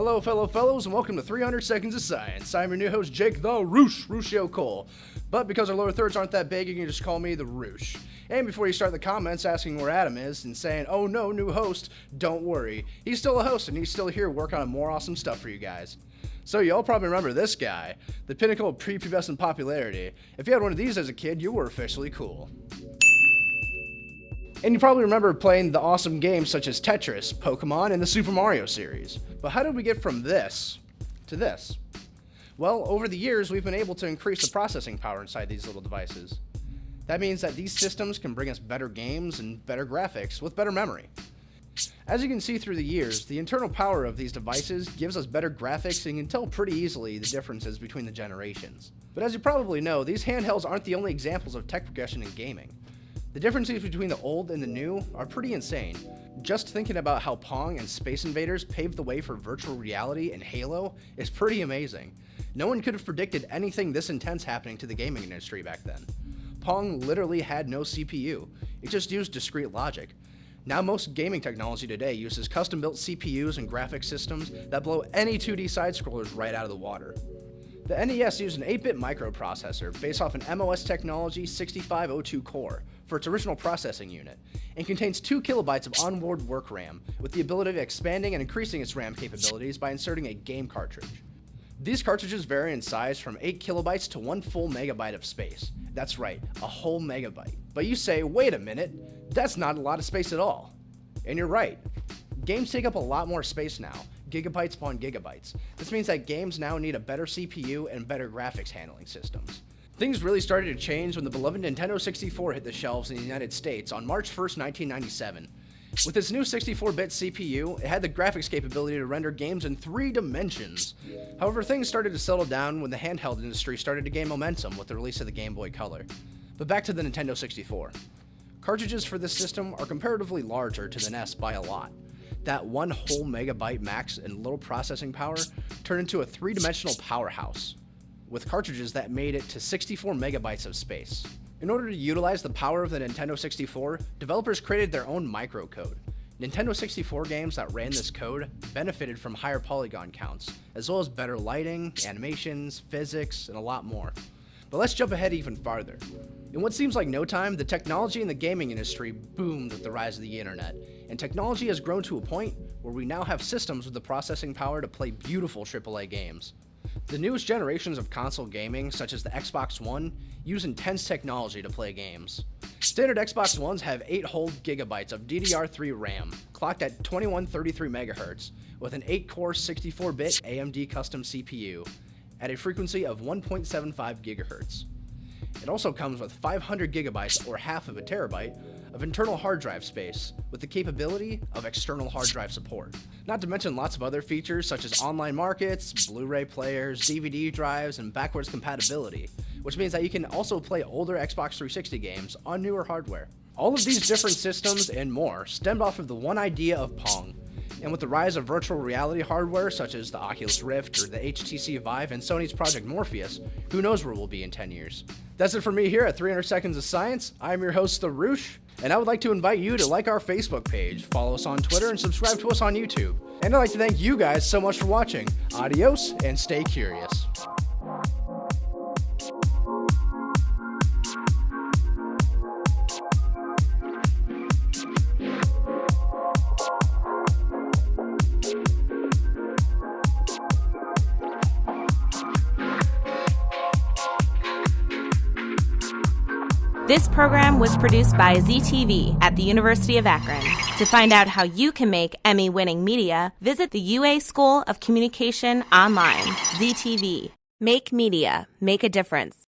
Hello, fellow fellows, and welcome to 300 Seconds of Science. I'm your new host, Jake the Roosh, Ruocchio-Cole. But because our lower thirds aren't that big, you can just call me the Roosh. And before you start the comments asking where Adam is and saying, oh no, new host, don't worry. He's still a host and he's still here working on more awesome stuff for you guys. So y'all probably remember this guy, the pinnacle of prepubescent popularity. If you had one of these as a kid, you were officially cool. And you probably remember playing the awesome games such as Tetris, Pokemon, and the Super Mario series. But how did we get from this to this? Well, over the years, we've been able to increase the processing power inside these little devices. That means that these systems can bring us better games and better graphics with better memory. As you can see through the years, the internal power of these devices gives us better graphics and you can tell pretty easily the differences between the generations. But as you probably know, these handhelds aren't the only examples of tech progression in gaming. The differences between the old and the new are pretty insane. Just thinking about how Pong and Space Invaders paved the way for virtual reality and Halo is pretty amazing. No one could have predicted anything this intense happening to the gaming industry back then. Pong literally had no CPU, it just used discrete logic. Now most gaming technology today uses custom-built CPUs and graphics systems that blow any 2D side-scrollers right out of the water. The NES used an 8-bit microprocessor based off an MOS technology 6502 core for its original processing unit, and contains 2 kilobytes of onboard work RAM, with the ability of expanding and increasing its RAM capabilities by inserting a game cartridge. These cartridges vary in size from 8 kilobytes to 1 full megabyte of space. That's right, a whole megabyte. But you say, wait a minute, that's not a lot of space at all. And you're right. Games take up a lot more space now, gigabytes upon gigabytes. This means that games now need a better CPU and better graphics handling systems. Things really started to change when the beloved Nintendo 64 hit the shelves in the United States on March 1st, 1997. With its new 64-bit CPU, it had the graphics capability to render games in 3 dimensions. However, things started to settle down when the handheld industry started to gain momentum with the release of the Game Boy Color. But back to the Nintendo 64. Cartridges for this system are comparatively larger to the NES by a lot. That 1 whole megabyte max and little processing power turned into a 3-dimensional powerhouse, with cartridges that made it to 64 megabytes of space. In order to utilize the power of the Nintendo 64, developers created their own microcode. Nintendo 64 games that ran this code benefited from higher polygon counts, as well as better lighting, animations, physics, and a lot more. But let's jump ahead even farther. In what seems like no time, the technology in the gaming industry boomed with the rise of the internet, and technology has grown to a point where we now have systems with the processing power to play beautiful AAA games. The newest generations of console gaming, such as the Xbox One, use intense technology to play games. Standard Xbox Ones have 8 whole gigabytes of DDR3 RAM, clocked at 2133 MHz, with an 8-core 64-bit AMD custom CPU, at a frequency of 1.75 GHz. It also comes with 500 gigabytes, or half of a terabyte, of internal hard drive space, with the capability of external hard drive support. Not to mention lots of other features such as online markets, Blu-ray players, DVD drives, and backwards compatibility, which means that you can also play older Xbox 360 games on newer hardware. All of these different systems and more stemmed off of the one idea of Pong. And with the rise of virtual reality hardware such as the Oculus Rift or the HTC Vive and Sony's Project Morpheus, who knows where we'll be in 10 years. That's it for me here at 300 Seconds of Science. I'm your host, the Roosh, and I would like to invite you to like our Facebook page, follow us on Twitter, and subscribe to us on YouTube. And I'd like to thank you guys so much for watching. Adios, and stay curious. This program was produced by ZTV at the University of Akron. To find out how you can make Emmy-winning media, visit the UA School of Communication online. ZTV. Make media. Make a difference.